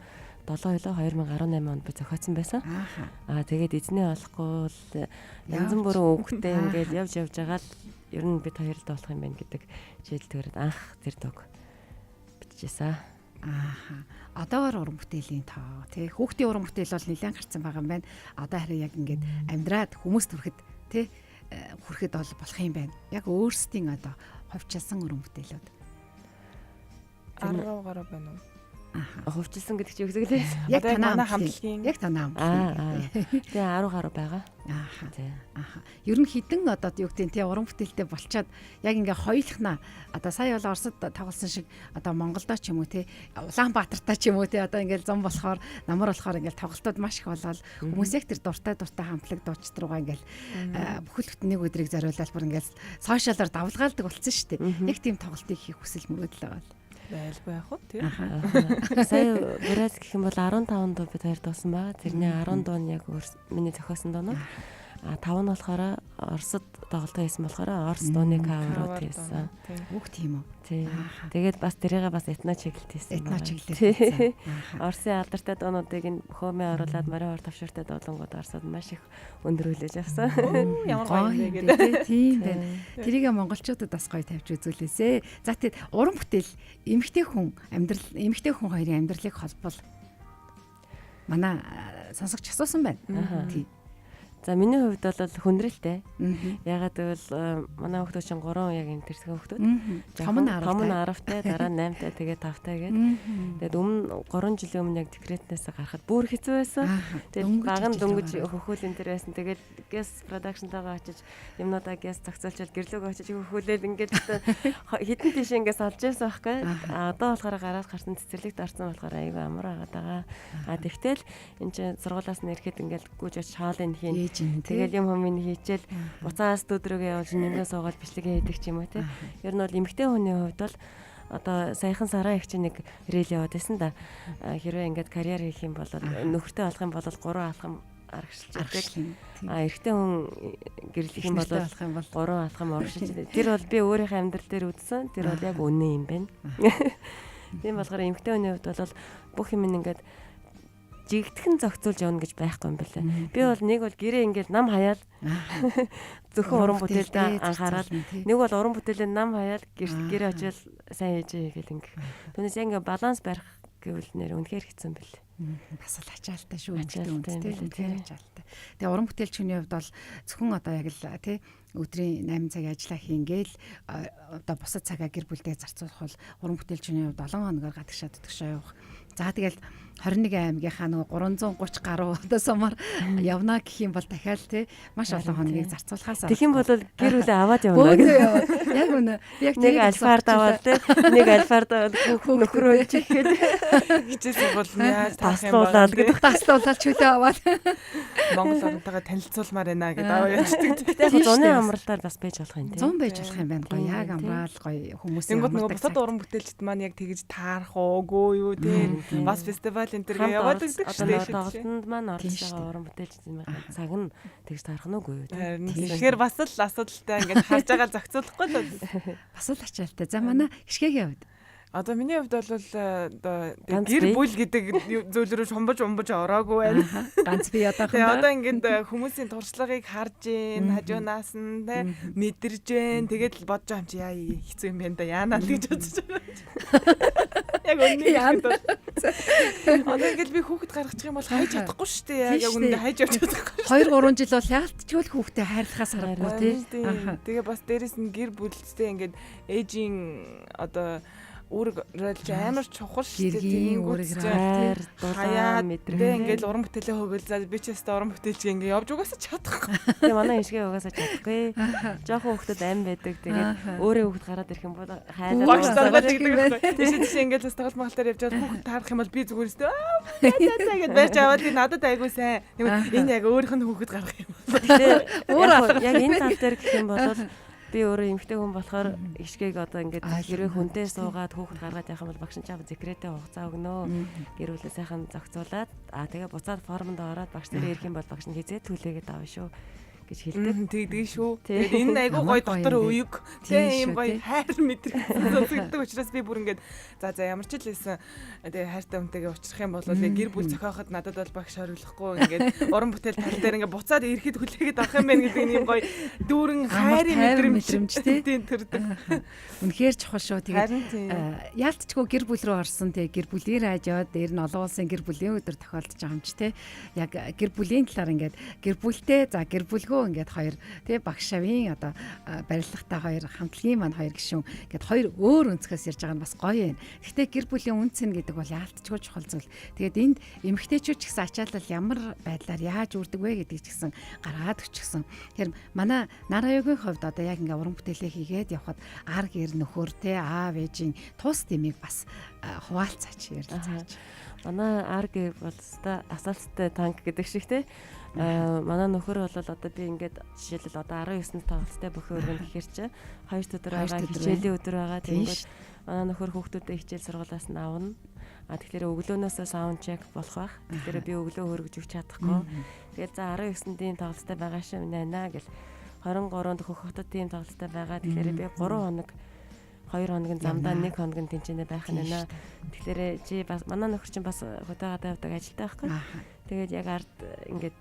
2018 онд би зохиосон байсан. Тэгээд эзний олохгүй л янз бүрийн үгтэй ингээд явж байгаа л ер нь бид хоёр л болох юм байна гэдэг шийдэлтээр анх тэр дууг бичижсэн. Одоогоор уран бүтээлийн тоо тий хүүхдийн уран бүтээл бол нэлээд гарцсан байгаа юм байна. Одоо харин яг ингээд амьдраад хүмүүст хүрэхэд бол болох юм байна. Яг өөрсдийн одоо ховчилсан уран бүтээлүүд 10 гаруй байна уу? Хөвчилсэн гэдэг чи үгсэг лээ. Яг танаа хамтлагийн. Яг танаа хамтлагийн. Тэгээ 10 гаруй байгаа. Ер нь хідэн одоо юу гэдэг нь уран бүтээлтэй болчоод яг ингээ хоёулахна одоо сая бол Оросд тоглосон шиг одоо Монголдо ч юм уу те Улаанбаатартай ч юм уу те одоо ингээл зам болохоор намар болохоор ингээл тоглолтууд маш их болоод хүмүүс яг тэр дуртай хамтлаг дуучид руугаа ингээл бүхэл бүтэн нэг өдрийг зориулаад бүр ингээл сошиалаар давлгаалдаг болсон шүү дээ. Яг тийм тоглолтыг хийх хүсэл мөрөөдөл байгаа. Байлгүй яах вэ тий. Сая Бураз гэх юм бол 15 дуу бид хоёр дуусан байгаа. Тэрний 10 дуу нь яг миний зохиосон дуунууд. 5 нь болохоор Оросд тоглолтоо хийсэн болохоор Орос дууны каверууд хийсэн. Үг тийм үү. Тэгээд бас тэрийгээ бас этно чиглэлт хийсэн. Этно чиглэлт. Оросын алдартай дуунуудыг нь хөөмөө оруулаад морин хор тавширтай дуулангууд Оросод маш их өндөр хүлээж авсан. Ямар гоё юм бэ гэдэг. Тийм байна. Тэрийгээ монголчуудад бас гоё тавьж үзүүлээсэ. За тэгээд уран бүтээл эмэгтэй хүн хоёрын амьдралыг холбол манай сонсогч асуусан байна. Тийм. За миний хувьд бол хүндрэлтэй. Ягаад гэвэл манай хүүхдүүд чинь 3 яг энэ тэрсгэн хүүхдүүд. Том нь 10-тай, дараа нь 8-тай, тэгээ 5-тай гэдэг. Тэгээд өмнө 3 жилийн өмнө яг декретнээс гарахад бүр хэцүү байсан. Тэгээд баган дөнгөж хөхөөл энэ төр байсан. Тэгээд guest production-тойгоо очиж юмнуудаа guest зохицуулж гэрлүүг очиж хөхөөлөл ингээд хитэн тийш ингээд салж байсан байхгүй. Одоо болохоор гараад гарсан цэцэрлэгт орсон болохоор аягүй амар байгаа. Тэгтэл энэ чинь сургуулаас нь ирэхэд ингээд гүйж очиж хаалын хийн. Тэгэл юм хүмүүс хийчихэл буцаас өдрөөгөө явуулж нэмгээ суугаад бичлэгээ хийдэг ч юм уу те. Ер нь бол эмэгтэй хүний хувьд бол одоо саяхан Сараа их чинь нэг рэл яваад байсан да. Хэрвээ ингээд карьер хийх юм бол нөхөртэй болох юм бол 3 алхам аргашлж байдаг. Эрэгтэй хүн гэрлэх юм бол 3 алхам урагшиж. Тэр бол би өөрийнхөө амьдрал дээр үзсэн. Тэр бол яг үнэн юм байна. Тийм болохоор эмэгтэй хүний хувьд бол бүх юм ингээд жигдхэн зохицуулж явна гэж байхгүй юм байна. Би бол нэг бол гэрээ ингээд нам хаяал зөвхөн уран бүтээлдээ анхаарал. Нэг бол уран бүтээлээ нам хаяал гэрээ очил сайн хийж гэл ингээд. Түүнээс ингээд баланс барих гэвэл нэр үнэхээр хэцүү юм байна. Бас л ачаалтай шүү үнэтэй үнэхээр ачаалтай. Тэгээ уран бүтээлчний хувьд бол зөвхөн одоо яг л тий өдрийн 8 цаг ажиллаа хийнгээл одоо бусад цагаа гэр бүлдээ зарцуулах бол уран бүтээлчний хувьд 7 хоногор гадагшаад төгшөө явах. За тэгэл 21 аймгийнхаа нөгөө 330 гаруй одоо сумаар явна гэх юм бол дахиад тий маш олон хоногийг зарцуулахаас тэгэх юм бол гэр бүлээ аваад явна гэдэг. Яг үнэ. Яг нэг альфаар даваад тий нэг альфаар даваад нөхрөө чихээд хичээсэн бол яаж таслуулаад гэдэг. Таслуулаад чөлөө аваад Монгол орнотойгоо танилцуулмаар байна гэдэг аваа ячдаг. Тэгээ зуны амралтаар бас байж болох юм тий. 100 байж болох юм байна. Гоё яг амраал гоё хүмүүсийн амралт. Нөгөө бусад уран бүтээлчд маань яг тэгж таарах уугүй юу тий. Бас фестивал энэ төр яваад байдаг шүү дээ. Тоглолтод маань орж байгаа уран бүтээлчдийн цаг нь тэгж таарах нь үгүй юу. Тэгэхээр бас л асуудалтай ингээд харж байгаа зохицуулахгүй л бас л ачаалтай. За манай гიშгээгийн хувьд одоо миний хувьд бол одоо гэр бүл гэдэг зүйл рүү шумбаж ороогүй байна. Ганц би одоохон. Тэгээ одоо ингээд хүмүүсийн туршлагыг харж гин хажуунаас нь те мэдэрж гин тэгээд л бодож байгаа юм чи яа хэцүү юм байна да яанаа л гэж бодож байгаа. Яг үнэ яа. Одоо ингээд би хүүхэд гаргачих юм бол хайж чадахгүй шүү дээ. Яг үнэ хайж явж чадахгүй. 2-3 жил бол яалтчгүй л хүүхдээ хайрлахаас харахгүй тий. Тэгээ бас дээрэс нь гэр бүлтэй ингээд ээжийн одоо үүрэг амар чухал шүү дээ. Үүрэг хайр дулаан мэдрээ ингээд уран бүтээлээ хөгөл за би ч ястаа уран бүтээлч ингээд явж угаасаа чадахгүй. Тэгээ манай ишгээ угаасаа чадахгүй. Жоохон хүүхдүүд ам байдаг. Тэгээд өөрөө хүүхд гараад ирэх юм бол хайлаа гэдэг. Тийш ингээд бас тоглолт магаалтаар явж байгаа хүүхд таарах юм бол би зүгээр өстэй тэгээд барьж аваад надад айгуу сайн. Энэ яг өөрийнх нь хүүхд гарах юм бол. Өөр алга яг энэ тал дээр гэх юм бол би өөрөө эмэгтэй хүн болохоор ишгээг одоо ингээд хэрвээ хүнтэй суугаад хүүхд гаргаад явах юм бол багш нь чав зэкрэтэй хугацаа өгнө. Гэр бүлээ сайхан зохицуулаад тэгээ буцаад формонд ороод багш нарыг ирэх юм бол багш нь хизээ түлээгээд авна шүү гэж хэлдэг. Тэгдэг шүү. Тэгээд энэ айгуу гоё доктор үеиг тийм гоё хайр мэдрэг зогсдог учраас би бүр ингээд за ямар ч л хэлсэн тэгээд хайртай хүнтэйгээ уулзах юм бол гэр бүл зохиоход надад бол багш хориглохгүй ингээд уран бүтээл тал дээр ингээд буцаад ирэхэд хүлээгээд авах юм байна гэдэг юм гоё дүүрэн хайрын мэдрэмж тийм төрдөг. Үнэхээр чухал шүү. Тэгээд яалтчгүй гэр бүл рүү орсон тэгээд гэр бүлийн радиод дээр нь олон улсын гэр бүлийн өдөр тохиолдож байгаа юм чи тий. Яг гэр бүлийн талаар ингээд гэр бүлтэй за гэр бүлгөө ингээд хоёр тий багш шавийн одоо барилгатай хоёр хамтлагийн маань хоёр гишүүн ингээд хоёр өөр өнцгөөс ярьж байгаа нь бас гоё юм. Гэхдээ гэр бүлийн үнц нь гэдэг бол яалтчгүй чухал зүйл. Тэгээд энд эмэгтэйчүүд ч гэсэн ачаалал ямар байдлаар яаж үрдэг вэ гэдгийг ч гэсэн гаргаад өчгсөн. Тэгэхээр манай нараягийн хувьд одоо яг ингээд уран бүтээлээ хийгээд явхад ар гэр нөхөр тий аав ээжийн тус дэмийг бас хуваалцаач ярилцаач. Манай ар гэр бол асаалттай танк гэдэг шиг тий. Манай нөхөр бол одоо би ингээд жишээлбэл одоо 19-нд тоглолттой бүхэн өргөн гэхэр чи 2 өдөр байгаа хичээлийн өдөр байгаа. Тэгэнгүүт манай нөхөр хүүхдүүдэд хичээл сургуулаас нь авна. Тэгэхээр өглөөнөөсөө саунд чек болох байх. Тэгэхээр би өглөө хөргөж өгч чадахгүй. Тэгээд за 19-нд тоглолттой байгаа шим нэ гэл 23-нд хөх хотод тийм тоглолттой байгаа. Тэгэхээр би 3 хоног 2 хоногийн замдаа 1 хоногийн тэнцэнэ байх нь байна. Тэгэхээр чи бас манай нөхөр чинь бас хөдөөгээд явдаг ажилтай байхгүй. Тэгээд яг ард ингээд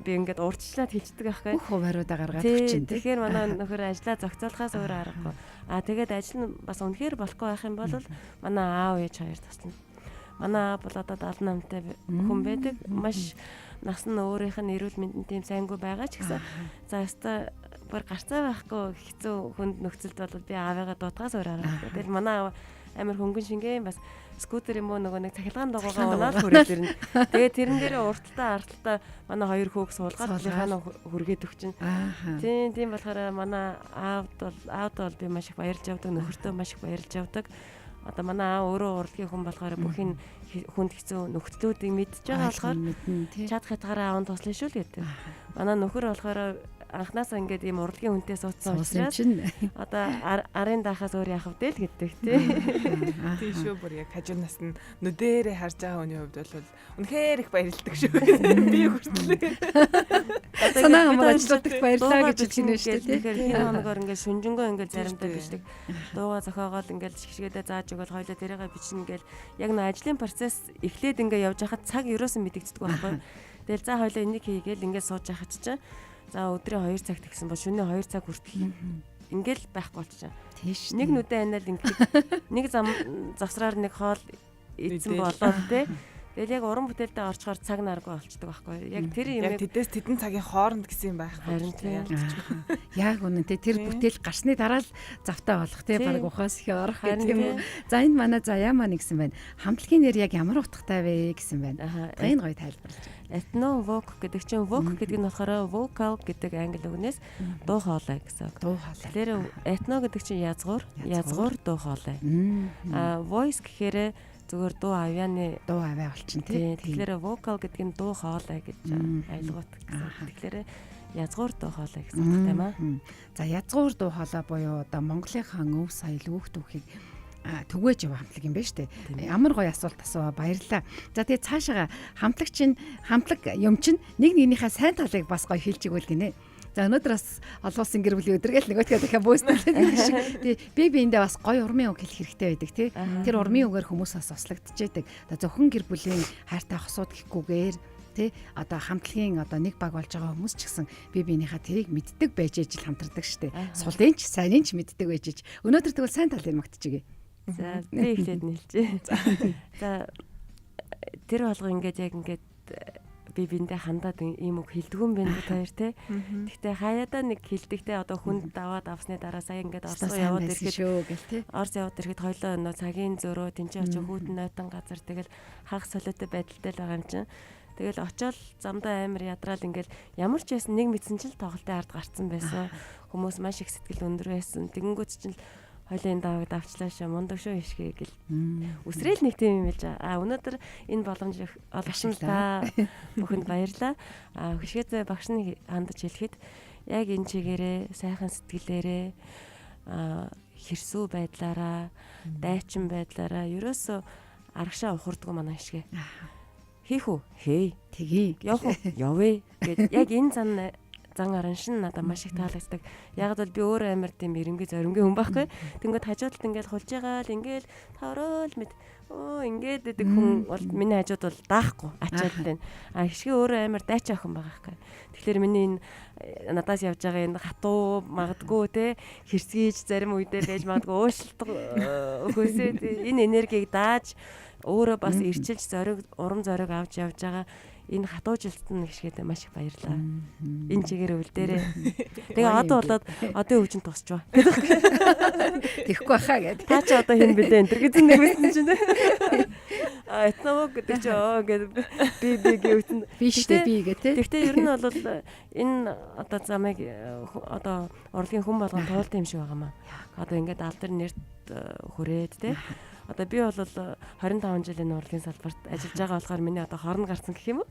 би ингээд урдчлаад хэлцдэг байхгүй. Бүх хувааруудаа гаргаад өгчин. Тэгэхээр манай нөхөр ажиллаа зохицуулахаас өөр аргагүй. Тэгээд ажил нь бас үнэхээр болохгүй байх юм бол манай аав ээж хоёр туслана. Манай аав бол одоо 78-тай хүн байдаг. Маш нас нь өөрийнх нь эрүүл мэндийн тийм сайнгүй байгаа ч гэсэн за яста бүр гарцаа байхгүй хэцүү хүнд нөхцөлд бол би аавыгаа дуудгаас өөр арга. Тэгэл манай аав амар хөнгөн шингээ бас скутер юм уу нөгөө нэг цахилгаан дагуугаа унаад хүрээд ирнэ. Тэгээ тэрэн дээрээ урталтаа арталтаа манай хоёр хүүг суулгаад хана хүргээд өгчин. Тийм болохоор манай аавд бол би маш их баярлж явдаг, нөхөртөө маш их баярлж явдаг. Одоо манай аав өөрөө урлагийн хүн болохоор бүх энэ хүнд хэцүү нөхцлүүдийг мэдж байгаа болохоор чад хатгаараа аавд туслана шүү л гэдэг. Манай нөхөр болохоор анхнаасаа ингээд ийм урлагийн хүнтэй суудсан учраас одоо арын дахаас өөр яах вэ л гэдэг тийм шүү бүр яг хажуунаас нь нүдэрээ харж байгаа хүний хувьд бол үнэхээр их баярлдаг шүү. Би хүртэл санаа хамаар ажилладаг баярлаа гэж хэлнэ шүү дээ. Тэгэхээр энэ хоногор ингээд шүнжэнгөө ингээд заримдаа бичдэг. Дууга зохиогоод ингээд шгшгээдээ зааж өгөөл хоёлоо тэрийгээ бичнэ гэл яг нэг ажлын процесс эхлээд ингээд явж хахад цаг ерөөсөн мэдэгддэг байхгүй. Тэгэл за хоёлоо энийг хийгээл ингээд сууж яхаж чинь за өдрийн 2 цагт гэсэн бол шөнийн 2 цаг хүртэл ингээл байхгүй болчихсон. Тийш. Нэг нүдэ анаад ингээд нэг зам завсраар нэг хоол эзэн болоод те. Тэгэл яг уран бүтээлдээ орчхоор цаг наргүй болчдөг байхгүй. Яг тэр юм яг тэдээс тэдэн цагийн хооронд гэсэн юм байхгүй. Харин тийм. Яг үнэнтэй тэр бүтээл гарсны дараа л завтаа болох те баг ухаас их орох гэдэг юм уу. За энэ манай заяа маань гэсэн байна. Хамтлагийн нэр яг ямар утгатай вэ гэсэн байна. Энэ гоё тайлбарлаж. Ethno-voc гэдэг чинь voc гэдэг нь болохоор vocal гэдэг англи үгнээс дуу хоолой гэсэн үг. Дуу хоолой. Тэгэхээр ethno гэдэг чинь язгуур дуу хоолой. Voice гэхээр зүгээр дуу авьяаны дуу аваа болчин тий. Тэгэхээр vocal гэдэг нь дуу хоолой гэж айлгуут гэсэн. Тэгэхээр язгуур дуу хоолой гэсэн үг тийм аа. За язгуур дуу хоолой буюу одоо Монголынхаа өв соёл өөх түүхийг түгээж яваа хамтлаг юм байна шүү дээ. Ямар гоё асуулт асууа баярлалаа. За тэгээ цаашаа хамтлаг юм чинь нэг нэгнийхээ сайн талыг бас гоё хэлж игүүл гинэ. За өнөөдөр бас олуулсан гэр бүлийн өдргээл нөгөөдгөө дахиад бөөснөлөө шиг. Тэгээ би эндээ бас гоё урмын үг хэлэх хэрэгтэй байдаг тий. Тэр урмын үгээр хүмүүс бас ослогдчихэйдэг. Одоо зөвхөн гэр бүлийн хайртай хосууд гэхгүйгээр тий одоо хамтлагийн одоо нэг баг болж байгаа хүмүүс ч гэсэн биенийхээ тэрийг мэддэг байж ижил хамтардаг штэ. Сулын ч сайнын ч мэддэг байж иж. Өнөөдөр тэгвэл сайн талыг магтчихъя. За би эхлээд нэлжээ. За тэр болго ингээд яг ингээд би биндээ хандаад ийм үг хэлдэггүй юм байна хоёр те. Гэхдээ хаяада нэг хэлдэгтэй одоо хүнд даваад авсны дараа сая ингээд Орос яваад ирэхэд Орос яваад ирэхэд хоёлоо нөө цагийн зөрөө тэнцээ очиж хүүтэн нойтон газар тэгэл хагас солиотой байдалтай л байгаа юм чинь. Тэгэл очиод замдаа амар ядраал ингээд ямар ч байсан нэг мэдсэн чинь тоглолтын ард гарцсан байсан. Хүмүүс маш их сэтгэл өндөр байсан. Тэгэнгүүт чинь хоёлын давыг давчлаа шээ мундаг шүү ишгээ гэл. Үсрээл нэг тийм юм байж байгаа. Өнөөдөр энэ боломж олгосон та бүхэнд баярлалаа. Хөшгөөцөө багш нь хандаж хэлэхэд яг энэ чигээрээ сайхан сэтгэлээрээ хэрсүү байдлаараа дайчин байдлаараа ерөөсөө аргашаа ухардгүй манай ишгээ. Хийх үү? Хей. Тэгье. Явах уу? Явъя. Гэт яг энэ зан аран шин надад маш их таалагддаг. Яг л би өөрөө амар тийм эренгийн зоримгийн хүн байхгүй. Тэнгүүд хажуудалд ингээд хулж байгаа л ингээд таврал мэд ингээд гэдэг хүн бол миний хажууд бол даахгүй ачаал байна. Хишгээ өөрөө амар дайчаа охин байгаа байхгүй. Тэгэхээр миний энэ надаас явж байгаа энэ хатуу магадгүй те хэрсгийж зарим үедээ байж магадгүй уушлах хөөсөө энэ энергийг дааж өөрөө бас ирчилж урам зориг авч явж байгаа энэ хатуужилтанд нэг шигэдэ маш их баярлаа. Энэ чигээр өвлдөрөө. Тэгээ одоо болоод одоо өвчин тусч ба. Тэхгүй баха гэдэг. Та ч одоо хин бэлээ энэ гэж нэг байсан чинь. Этномог гэдэг чи гэдэг би гэвтэн биштэй би гэдэг. Гэхдээ ер нь бол энэ одоо замыг одоо урлагийн хүн болгон туулсан юм шиг байгаамаа. Одоо ингээд алдар нэрт хүрээд те. Одоо би бол 25 жилийн урлагийн салбарт ажиллаж байгаа болохоор миний одоо хорн гарсан гэх юм уу?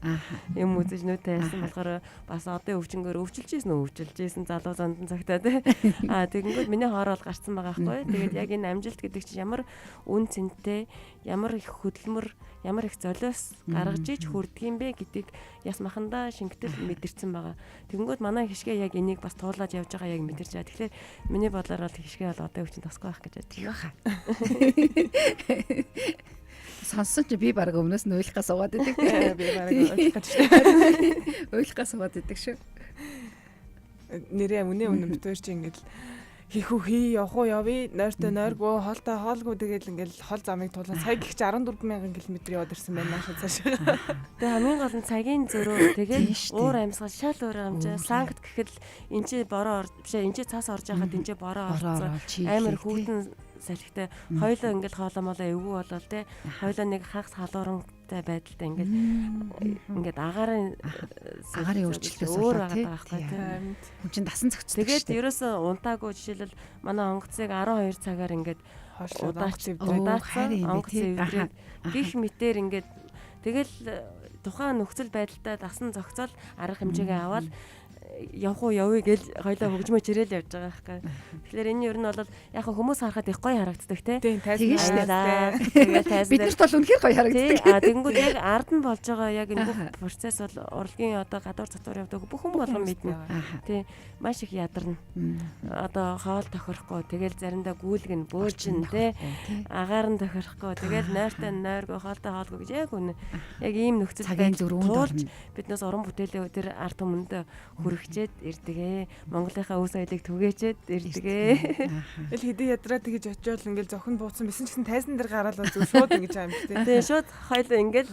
Юм үзэж нүдтэй байсан болохоор бас одоо өвчнгөөр өвчлөжсэн залуу зандан цагтаа тий. Тэгэнгүүт миний хоор бол гарсан байгаа байхгүй. Тэгээд яг энэ амжилт гэдэг чинь ямар үн цэнтэй, ямар их хөдөлмөр, ямар их золиос гаргаж иж хүрдэг юм бэ гэдгийг яс махандаа шингэтэл мэдэрсэн байгаа. Тэгэнгүүт манай хишгээ яг энийг бас туулаад явж байгаа яг мэдэрч байгаа. Тэгэхээр миний бодлоор бол хишгээ бол одоо өвчин тосгүй байх гэж бодчих. Сонссон чи би баг өмнөөс нь уйлахаа суугаад идэг. Би баг уйлах гэж шүү. Уйлахаа суугаад идэг шүү. Нэрээ үнэ битүүр чи ингээд хийх үү хий явах уу явъя нойртой нойргүй хоолтой хоолгүй тэгэл ингээл хол замыг тулан сая гихч 14,000 км яваад ирсэн байна наашаа цаашаа. Тэгээ хамгийн гол нь цагийн зөрөө тэгээд уур амьсгал шал өөр амжаа санкт гэхэд энэ чи бороо бишээ энэ чи цаас орж байхад энэ чи бороо орсон амар хүүтэн салхитай хоёлоо ингээл хооломолоо эвгүй болол те хоёлоо нэг хагас халуурантай байдалтай ингээд агарын өөрчлөлтөөс өөр байгаа байхгүй тийм хүн чинь дасан зохицдог. Тэгээд ерөөсөө унтаагүй жишээлбэл манай онгоцыг 12 цагаар ингээд удаачсан онгоц эвдрээд гих мэтэр ингээд тэгэл тухайн нөхцөл байдалтай дасан зохицол арга хэмжээгээ аваад явах уу явъя гэж хоёлоо хөгжмөж ирээл явж байгаа байхгүй. Тэгэхээр энэ ер нь бол яг хүмүүс харахад их гоё харагддаг те. Тийм тайсан тэгээд тайсан. Биднэрт бол үнэхээр гоё харагддаг. Тэгэнгүүт яг ард нь болж байгаа яг энэ бүх процесс бол урлагийн одоо гадуур затвар явдаг бүх хүн болгон мэднэ. Тий. Маш их ядарна. Одоо хоол тохирохгүй тэгэл заримдаа гүйлгэн бөөжин те. Агаар нь тохирохгүй тэгэл нойртой нойргүй хоолтой хоолгүй гэж яг үнэ. Яг ийм нөхцөл байдалд биднээс уран бүтээлээ өдөр ард түмэнд хүрхчээд ирдэгэ. Монголынхаа өв соёлыг түгээчээд ирдэгэ. Эл хэдий ядраа тэгж очиод ингээл зохин бууцсан бисэн ч гэсэн тайсан дээр гараад зүг шууд ингэж аим тий. Тэгээ шууд хоёлоо ингээд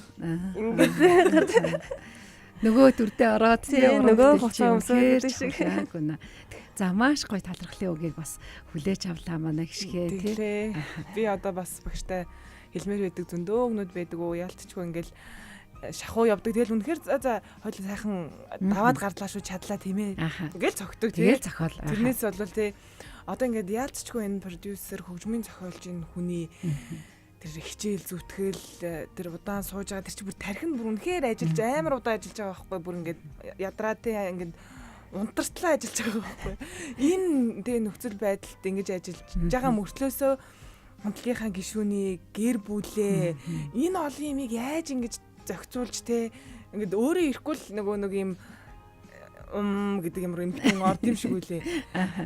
нөгөө төрдөө ороод нөгөө хуцаа өмсөж шиг. За маш гоё талархлын үгийг бас хүлээж авлаа манай гişгээ тий. Би одоо бас багштай хэлмээр байдаг зөндөө өгнүүд байдаг уу яалтчгүй ингээл шахуу явдаг. Тэгэл үнэхээр за хоёул сайхан даваад гарлаа шүү чадлаа тийм ээ. Ингээл цогтөг тий. Тэгэл зохиол. Тэрнээс бол тий одоо ингээд яалтчгүй энэ продюсер хөгжмийн зохиолч энэ хүний тэр хичээл зүтгэл тэр удаан сууж байгаа тэр чи бүр тархин бүр үнэхээр ажиллаж амар удаан ажиллаж байгаа байхгүй бүр ингээд ядраа тий ингээд унтартлаа ажиллаж байгаа байхгүй. Энэ тий нөхцөл байдалд ингэж ажиллаж байгаа мөртлөөсөө хамтлагийнхаа гишүүний гэр бүлээ энэ олон юмыг яаж ингэж зохицуулж те ингээд өөрөө ирэхгүй л нөгөө нэг юм гэдэг юм руу эмхтэн орд юм шиг үлээ.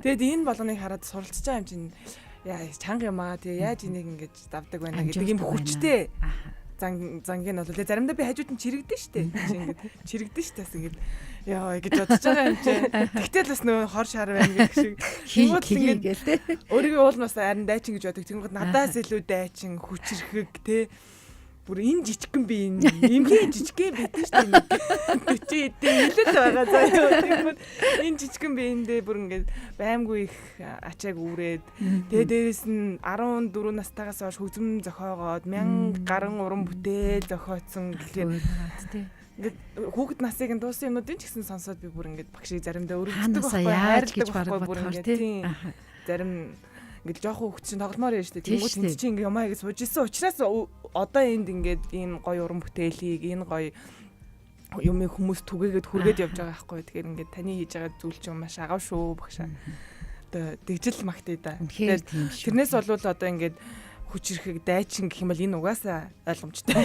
Тэгэд энэ болгоныг хараад суралцж байгаа юм чинь яа чанга юм аа тэгээ яаж энийг ингэж давдаг байна гэдэг юм хүчтэй. Зангийн бол заримдаа би хажууд нь чирэгдэн штэ. Ингээд чирэгдэн штэ бас ингээд яа гэж бодож байгаа юм чинь. Тэгтэл бас нөгөө хор шар байна гэх шиг. Тэгвэл ингээд те өөрийгөө уулнаас харин дайчин гэж бодог. Тэгмэд надаас илүү дайчин хүчрхэг те бүр энэ жижигхэн би эмхийн жижигхэн байдаг шүү дээ. Чи хэлээд байгаа заяа. Энэ жижигхэн би эндээ бүр ингээд баймгүй их ачааг үүрээд тэгээ дээрэс нь 14 настайгаас хойш хөгжим зохиогоод 1000 гаруй уран бүтээл зохиоцсон гэхээр ингээд хүүхэд насыг нь дууссан юмнуудын ч гэсэн сонсоод би бүр ингээд багшийг заримдаа өргөддөг байхгүй хайрладаг байхгүй бүр ингээд тийм зарим ингээд жоохон хөвч чинь тогломоор яа штэ тэнгуү тэнд чинь ингээ юмаа гэж сууж исэн учраас одоо энд ингээд энэ гоё уран бүтээлийг энэ гоё юмыг хүмүүс түгээгээд хүргээд явж байгаа байхгүй. Тэгэхээр ингээд таны хийж байгаа зүйл чинь маш агав шүү багшаа. Одоо дижитал магтъя да. Тэрнээс болвол одоо ингээд хүчрэхэг дайчин гэх юм бол энэ угаасаа ойлгомжтой.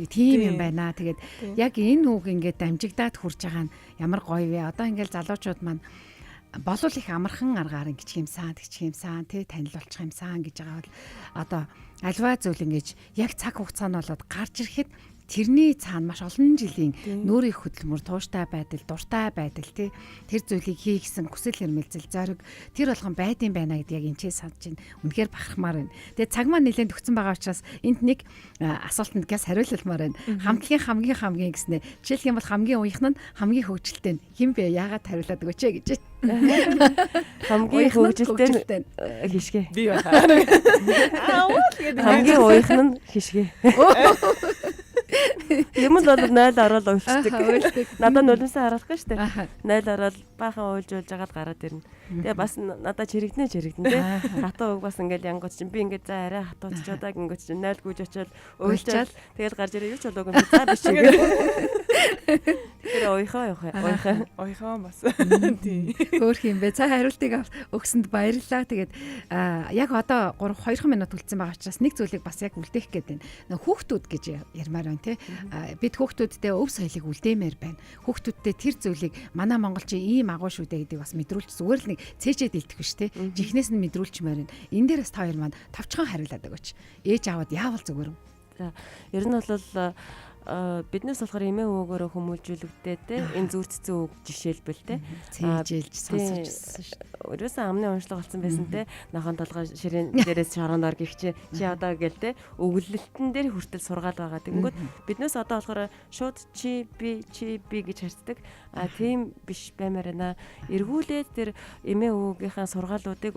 Тийм юм байна. Тэгээд яг энэ үг ингээд дамжигдаад хурж байгаа нь ямар гоё вэ? Одоо ингээд залуучууд маань болов их амархан аргаар ингэчих юмсан тий танилцуулчих юмсан гэж байгаа бол одоо альва зүйл ингэж яг цаг хугацаа нь болоод гарч ирэхэд тэрний цаана маш олон жилийн нүүрийн хөдөлмөр, тууштай байдал, дуртай байдал тий тэр зүйлийг хий гэсэн хүсэл эрмэлзэл зориг тэр болгон байдсан байна гэдгийг яг энэ ч санаж байна. Үнэхээр бахархмаар байна. Тэгээ цаг маань нэлээд төгсөн байгаа учраас энд нэг асуултанд газ хариулмаар байна. Хамтлагийн хамгийн гэснээр жишээлх юм бол хамгийн уяхан нь хамгийн хөгжилтэй нь хэн бэ? Яагаад хариулаад өгөөч гэж. Хамгийн хөгжилтэй нь хишгэ. Би байна. Хамгийн уяхан нь хишгэ. Юм л бол 0 ороод уйлцдаг. Надад нулимсаа харуулахгүй шүү дээ. 0 ороод баахан уйлж жагаад гараад ирнэ. Тэгээ бас надад чирэгдэн тий. Хатуу уг бас ингээл янгууч чинь би ингээд за арай хатууч удаа гингүүч чинь 0 гүйж очиод уйлчаал тэгэл гарч ирээ юу ч болоогүй юм за биш юм. Тэр ойхоо бас тий. Хөөх юм бэ. Цаа хариултыг өгсөнд баярлалаа. Тэгээд яг одоо 2 минут үлдсэн байгаа учраас нэг зүйлийг бас яг үлдээх гээд байна. Хүүхдүүд гэж ярмаар байна тий. Бид хүүхдүүдтэй өв соёлыг үлдээмээр байна. Хүүхдүүдтэй тэр зүйлийг манай монголчин ийм агуу шүү дээ гэдгийг бас мэдрүүлж зүгээр л нэг цээжэд илтгэх биш тий. Жихнээс нь мэдрүүлчмээр байна. Энэ дээрээс та хоёр маань товчхон хариулаад өгөөч. Ээж аавад яавал зүгээр юм. За ер нь бол биднээс болохоор эмээ өвгөөрөө хүмүүжүүлэгдээд те энэ зүрцсэн үг жишээлбэл те цээжэлж сонсож байсан шүү. Ерөөсөн амны уншлага болсон байсан те нахан толгой ширээн дээрээс шорооноор гихч чи одоо гэл те өвлөлтөн дээр хүртэл сургаал байгаа. Тэгэнгүүт биднээс одоо болохоор шууд чи би гэж харцдаг. Тийм биш баймаар байна. Эргүүлээд тэр эмээ өвгийнхаа сургаалуудыг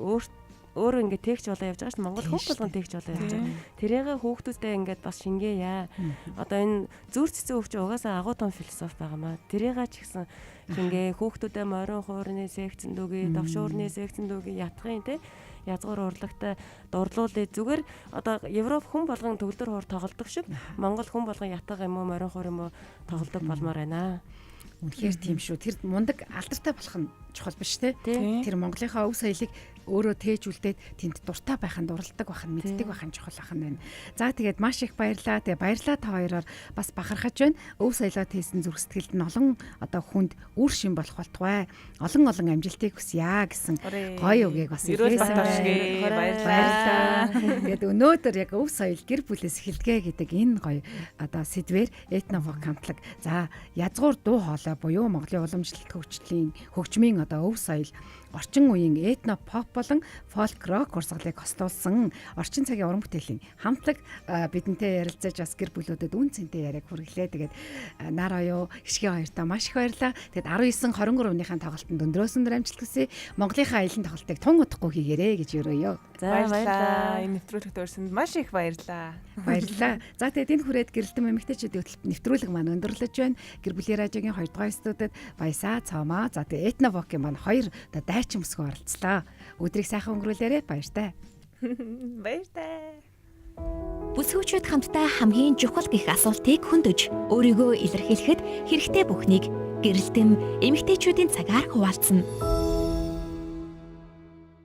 өөрөө ингээд тээгч болоо явж байгаа шүү. Монгол хүн болгон тээгч болоо явж байгаа. Тэрийг хүүхдүүдтэй ингээд бас шингээе. Одоо энэ зүр цэцэн өвч угаасаа агуу том философи байгаамаа. Тэрийг ч ихсэн шингээ хүүхдүүдэд морин хуурны секцэн дүүгээ, давшуурны секцэн дүүгээ ятгын те язгуур урлагтай дурлуулъя. Зүгээр одоо Европ хүн болгон төгөлдөр хуур тоглодог шиг Монгол хүн болгон ятга юм уу морин хуур юм уу тоглодог болмоор байна. Үнэхээр тийм шүү. Тэр мундаг алдартай болох нь чухал биш те. Тэр Монголынхаа өв соёлыг өөрөө тээжүүлдээд тэнд дуртай байх нь, дурлдаг байх нь, мэддэг байх нь чухал байх нь байна. За тэгээд маш их баярлалаа. Тэгээ баярлалаа та хоёроор бас бахархаж байна. Өв соёлоо тээсэн зүрх сэтгэлд нь олон одоо хүнд үр шим болох болтугай. Олон амжилтыг хүсье гэсэн гоё үгийг бас баярлалаа. Тэгээд өнөөдөр яг өв соёл гэр бүлээс эхэлгээ гэдэг энэ гоё одоо сэдвээр Этновок хамтлаг за язгуур дуу хоолой буюу Монголын уламжлалт хөгжмийн одоо өв соёл орчин үеийн этно pop болон folk rock урсгалыг хослуулсан орчин цагийн уран бүтээлийн хамтлаг бидэнтэй ярилцаж бас гэр бүлүүдэд үн цэнтэй яриаг хүргэлээ. Тэгээд нар оюу гişгийн хоёртаа маш их баярлалаа. Тэгээд 19-23-ныхаа тоглолтод өндрөөсөндөр амжилт хүсье. Монголынхаа аялын тоглолтыг тун удахгүй хийгээрэй гэж өрөөё. За баярлалаа. Энэ нэвтрүүлэгт өрсөнд маш их баярлалаа. Баярлалаа. За тэгээд энэ хүрээд гэрэлтэн эмэгтэйчүүдийн хөтөлбөрт нэвтрүүлэг маань өндөрлөж байна. Гэр бүлийн радиогийн 2 дугаар студид Баясаа Цаамаа. За тэгээд Этновокийн маань 2 одоо дайчин өсгөө оролцлоо. Өдрийг сайхан өнгөрүүлээрэй. Баяртай. Баяртай. Бүсгүүчүүд хамтдаа хамгийн чухал гэх асуултыг хөндөж өөрийгөө илэрхийлэхэд хэрэгтэй бүхнийг гэрэлтэн эмэгтэйчүүдийн цагаар хуваалцсан.